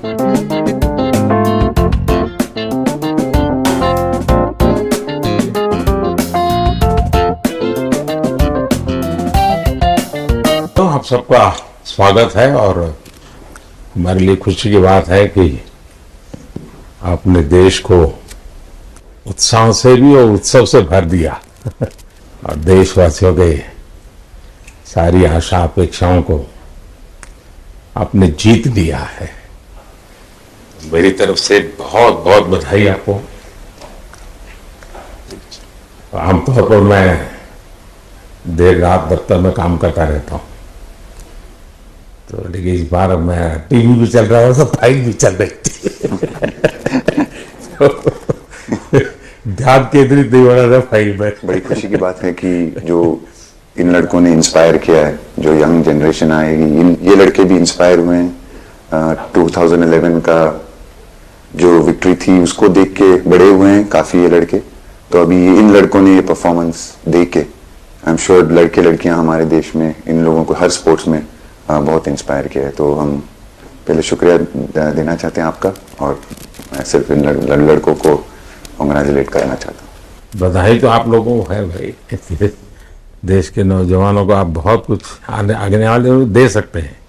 तो आप सबका स्वागत है और हमारे लिए खुशी की बात है कि आपने देश को उत्साह से भी और उत्सव से भर दिया और देशवासियों के सारी आशा अपेक्षाओं को आपने जीत लिया है। मेरी तरफ से बहुत बहुत बधाई आपको। आमतौर पर मैं देर रात दफ्तर में काम करता रहता हूँ, तो लेकिन इस बार मैं टीवी भी चल रहा था, फाइल भी चल रही थी। ध्यान केंद्रित नहीं हो रहा था फाइल में। बड़ी खुशी की बात है कि जो इन लड़कों ने इंस्पायर किया है, जो यंग जनरेशन आएगी, ये लड़के भी इंस्पायर हुए हैं। 2011 का जो विक्ट्री थी उसको देख के बड़े हुए हैं काफी ये लड़के। तो अभी इन लड़कों ने ये परफॉर्मेंस दे के आई एम श्योर लड़के लड़कियां हमारे देश में इन लोगों को हर स्पोर्ट्स में बहुत इंस्पायर किया है। तो हम पहले शुक्रिया देना चाहते हैं आपका, और मैं सिर्फ इन लड़कों को कांग्रेचुलेट करना चाहता हूँ। बधाई तो आप लोगों को है भाई। देश के नौजवानों को आप बहुत कुछ आगे वाले दे सकते हैं।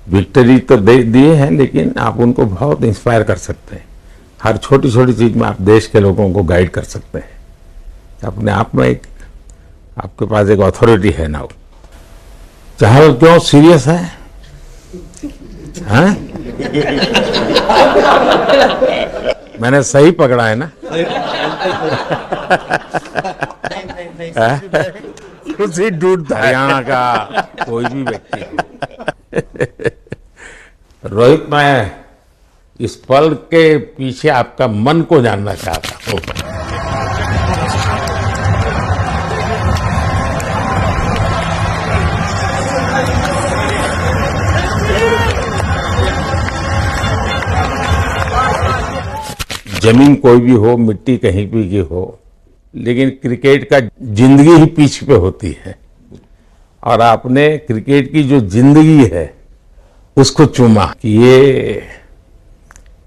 विक्ट्री तो दे दिए हैं, लेकिन आप उनको बहुत इंस्पायर कर सकते हैं। हर छोटी छोटी चीज में आप देश के लोगों को गाइड कर सकते हैं। अपने आप में एक आपके पास एक अथॉरिटी है ना। चाहे क्यों सीरियस है, हैं? मैंने सही पकड़ा है ना? उसी ढूंढता हरियाणा का कोई भी व्यक्ति। रोहित, मैं इस पल के पीछे आपका मन को जानना चाहता हूँ। जमीन कोई भी हो, मिट्टी कहीं भी की हो, लेकिन क्रिकेट का जिंदगी ही पिच पे होती है। और आपने क्रिकेट की जो जिंदगी है उसको चुमा कि ये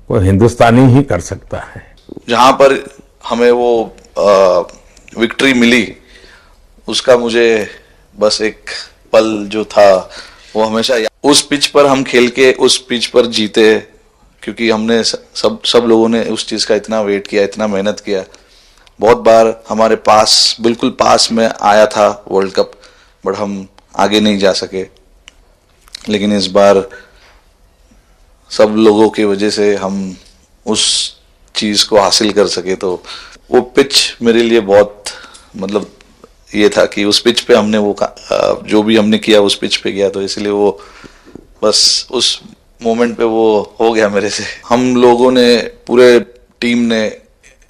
कोई हिंदुस्तानी ही कर सकता है। जहां पर हमें वो विक्ट्री मिली, उसका मुझे बस एक पल जो था वो हमेशा उस पिच पर हम खेल के उस पिच पर जीते, क्योंकि हमने सब लोगों ने उस चीज का इतना वेट किया, इतना मेहनत किया। बहुत बार हमारे पास, बिल्कुल पास में आया था वर्ल्ड कप, बट हम आगे नहीं जा सके। लेकिन इस बार सब लोगों की वजह से हम उस चीज को हासिल कर सके। तो वो पिच मेरे लिए बहुत, मतलब ये था कि उस पिच पे हमने वो जो भी हमने किया उस पिच पे किया, तो इसलिए वो बस उस मोमेंट पे वो हो गया मेरे से। हम लोगों ने, पूरे टीम ने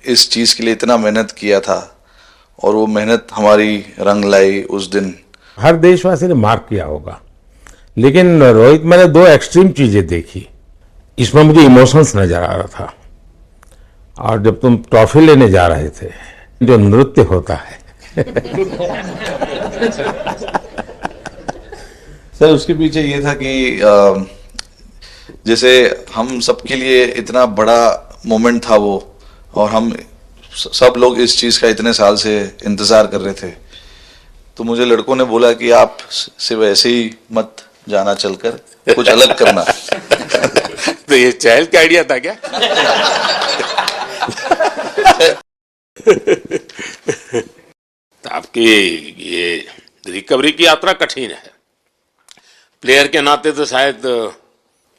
इस चीज के लिए इतना मेहनत किया था, और वो मेहनत हमारी रंग लाई उस दिन। हर देशवासी ने मार्क किया होगा, लेकिन रोहित, मैंने दो एक्सट्रीम चीजें देखी। इसमें मुझे इमोशंस नजर आ रहा था। और जब तुम ट्रॉफी लेने जा रहे थे, जो नृत्य होता है सर, उसके पीछे ये था कि जैसे हम सबके लिए इतना बड़ा मोमेंट था वो, और हम सब लोग इस चीज का इतने साल से इंतजार कर रहे थे। तो मुझे लड़कों ने बोला कि आप सिर्फ ऐसे ही मत जाना, चलकर कुछ अलग करना। तो ये चहल का आइडिया था क्या? तो आपकी ये रिकवरी की यात्रा कठिन है। प्लेयर के नाते तो शायद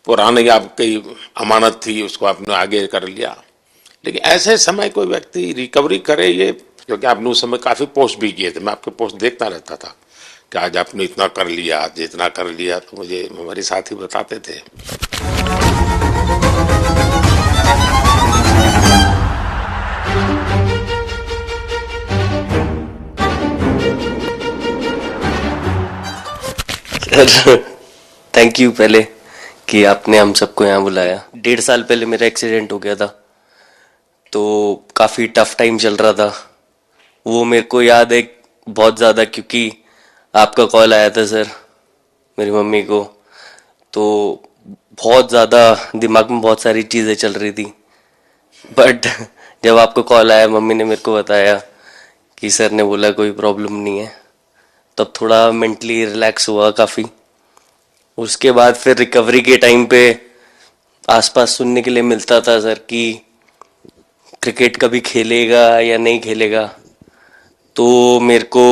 पुरानी आपकी अमानत थी, उसको आपने आगे कर लिया। लेकिन ऐसे समय कोई व्यक्ति रिकवरी करे, ये क्योंकि आपने उस समय काफी पोस्ट भी किए थे, मैं आपके पोस्ट देखता रहता था कि आज आपने इतना कर लिया, आज इतना कर लिया। तो मुझे हमारे साथी बताते थे। सर, थैंक यू पहले कि आपने हम सबको यहाँ बुलाया। 1.5 साल पहले मेरा एक्सीडेंट हो गया था, तो काफ़ी टफ टाइम चल रहा था। वो मेरे को याद है बहुत ज़्यादा, क्योंकि आपका कॉल आया था सर मेरी मम्मी को, तो बहुत ज़्यादा दिमाग में बहुत सारी चीज़ें चल रही थी, बट जब आपको कॉल आया, मम्मी ने मेरे को बताया कि सर ने बोला कोई प्रॉब्लम नहीं है, तब थोड़ा मेंटली रिलैक्स हुआ काफ़ी। उसके बाद फिर रिकवरी के टाइम पे आसपास सुनने के लिए मिलता था सर कि क्रिकेट कभी खेलेगा या नहीं खेलेगा, तो मेरे को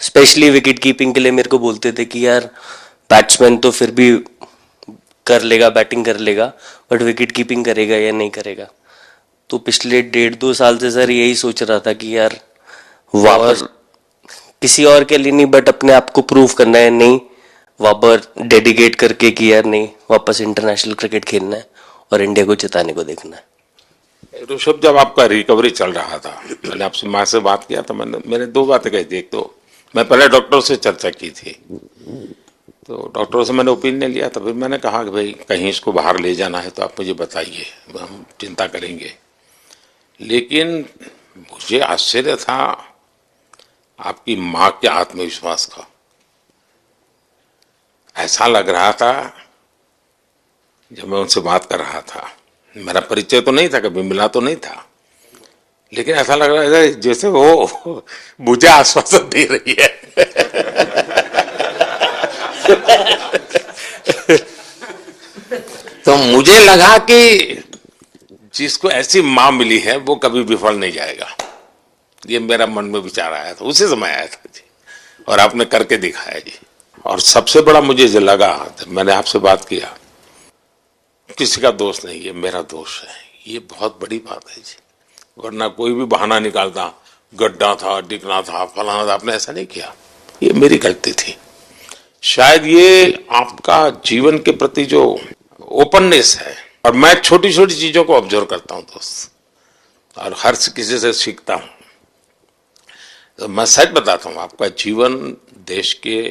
स्पेशली विकेट कीपिंग के लिए मेरे को बोलते थे कि यार बैट्समैन तो फिर भी कर लेगा, बैटिंग कर लेगा, बट विकेट कीपिंग करेगा या नहीं करेगा। तो पिछले 1.5-2 साल से सर यही सोच रहा था कि यार वापस किसी और के लिए नहीं, बट अपने आप को प्रूव करना है, नहीं वापस डेडिकेट करके कि यार नहीं, वापस इंटरनेशनल क्रिकेट खेलना है और इंडिया को जिताने को देखना है। ऋषभ, जब आपका रिकवरी चल रहा था, मैंने आपसे माँ से बात किया था, मैंने 2 बातें कही थी। एक तो मैं पहले डॉक्टर से चर्चा की थी, तो डॉक्टरों से मैंने ओपिनियन लिया था। फिर मैंने कहा कि भाई कहीं इसको बाहर ले जाना है तो आप मुझे बताइए, हम चिंता करेंगे। लेकिन मुझे आश्चर्य था आपकी माँ के आत्मविश्वास का। ऐसा लग रहा था जब मैं उनसे बात कर रहा था, मेरा परिचय तो नहीं था, कभी मिला तो नहीं था, लेकिन ऐसा लग रहा है जैसे वो मुझे आश्वासन दे रही है। तो मुझे लगा कि जिसको ऐसी मां मिली है वो कभी विफल नहीं जाएगा। ये मेरा मन में विचार आया था, उसी समय आया था जी, और आपने करके दिखाया जी। और सबसे बड़ा मुझे जो लगा जब मैंने आपसे बात किया, किसी का दोष नहीं, ये मेरा दोष है, ये बहुत बड़ी बात है जी। वरना कोई भी बहाना निकालता, गड्ढा था, डिगना था, फलाना था, आपने ऐसा नहीं किया, ये मेरी गलती थी। शायद ये आपका जीवन के प्रति जो ओपननेस है, और मैं छोटी छोटी चीजों को ऑब्जर्व करता हूं दोस्त, और हर किसी से सीखता हूं। तो मैं सच बताता हूं, आपका जीवन देश के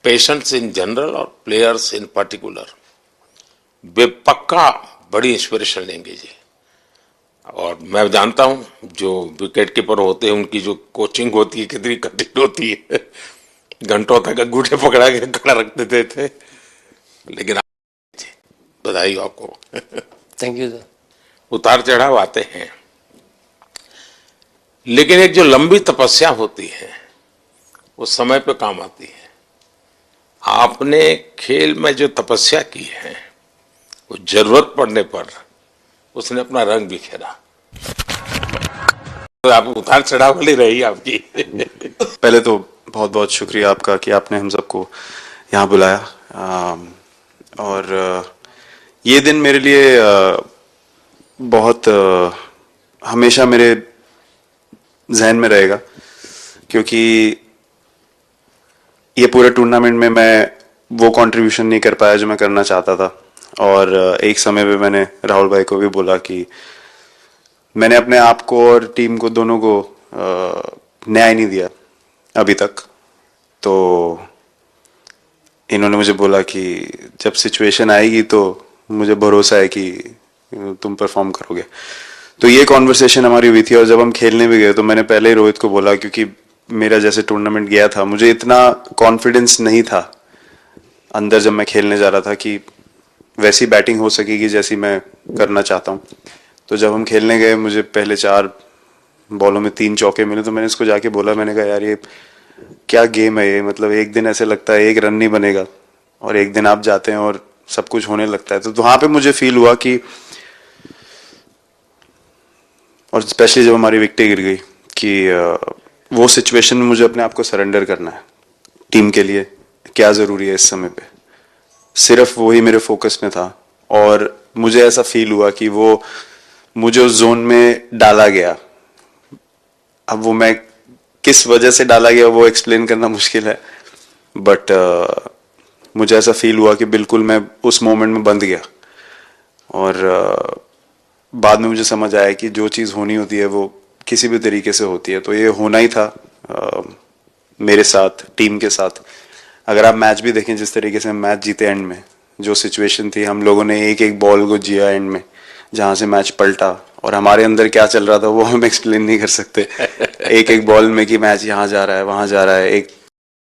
पेशेंट्स इन जनरल और प्लेयर्स इन पर्टिकुलर वे पक्का बड़ी इंस्पिरेशन लेंगे जी। और मैं जानता हूं जो विकेट कीपर होते हैं उनकी जो कोचिंग होती है कितनी कठिन होती है, घंटों तक अंगूठे पकड़ा के खड़ा रख देते थे, लेकिन बधाई हो आपको। Thank you sir. उतार चढ़ाव आते हैं, लेकिन एक जो लंबी तपस्या होती है वो समय पे काम आती है। आपने खेल में जो तपस्या की है वो जरूरत पड़ने पर उसने अपना रंग बिखेरा। तो आप उतार चढ़ाव वाली रही आपकी। पहले तो बहुत बहुत शुक्रिया आपका कि आपने हम सबको यहाँ बुलाया, और ये दिन मेरे लिए बहुत हमेशा मेरे जहन में रहेगा, क्योंकि ये पूरे टूर्नामेंट में मैं वो कंट्रीब्यूशन नहीं कर पाया जो मैं करना चाहता था। और एक समय पे मैंने राहुल भाई को भी बोला कि मैंने अपने आप को और टीम को दोनों को न्याय नहीं दिया अभी तक। तो इन्होंने मुझे बोला कि जब सिचुएशन आएगी तो मुझे भरोसा है कि तुम परफॉर्म करोगे। तो ये कॉन्वर्सेशन हमारी हुई थी, और जब हम खेलने भी गए तो मैंने पहले ही रोहित को बोला, क्योंकि मेरा जैसे टूर्नामेंट गया था मुझे इतना कॉन्फिडेंस नहीं था अंदर जब मैं खेलने जा रहा था कि वैसी बैटिंग हो सकेगी जैसी मैं करना चाहता हूँ। तो जब हम खेलने गए मुझे पहले 4 बॉलों में 3 चौके मिले, तो मैंने इसको जाके बोला, मैंने कहा यार ये क्या गेम है ये, मतलब एक दिन ऐसे लगता है 1 रन नहीं बनेगा और एक दिन आप जाते हैं और सब कुछ होने लगता है। तो वहां पे मुझे फील हुआ कि, और स्पेशली जब हमारी विकेट गिर गई, कि वो सिचुएशन में मुझे अपने आप को सरेंडर करना है। टीम के लिए क्या जरूरी है इस समय पे, सिर्फ वही मेरे फोकस में था। और मुझे ऐसा फील हुआ कि वो मुझे उस जोन में डाला गया। अब वो मैं किस वजह से डाला गया वो एक्सप्लेन करना मुश्किल है, बट मुझे ऐसा फील हुआ कि बिल्कुल मैं उस मोमेंट में बंध गया। और बाद में मुझे समझ आया कि जो चीज़ होनी होती है वो किसी भी तरीके से होती है। तो ये होना ही था मेरे साथ, टीम के साथ। अगर आप मैच भी देखें जिस तरीके से हम मैच जीते एंड में, जो सिचुएशन थी, हम लोगों ने एक एक बॉल को जिया एंड में, जहां से मैच पलटा, और हमारे अंदर क्या चल रहा था वो हम एक्सप्लेन नहीं कर सकते। एक एक बॉल में कि मैच यहाँ जा रहा है वहां जा रहा है, एक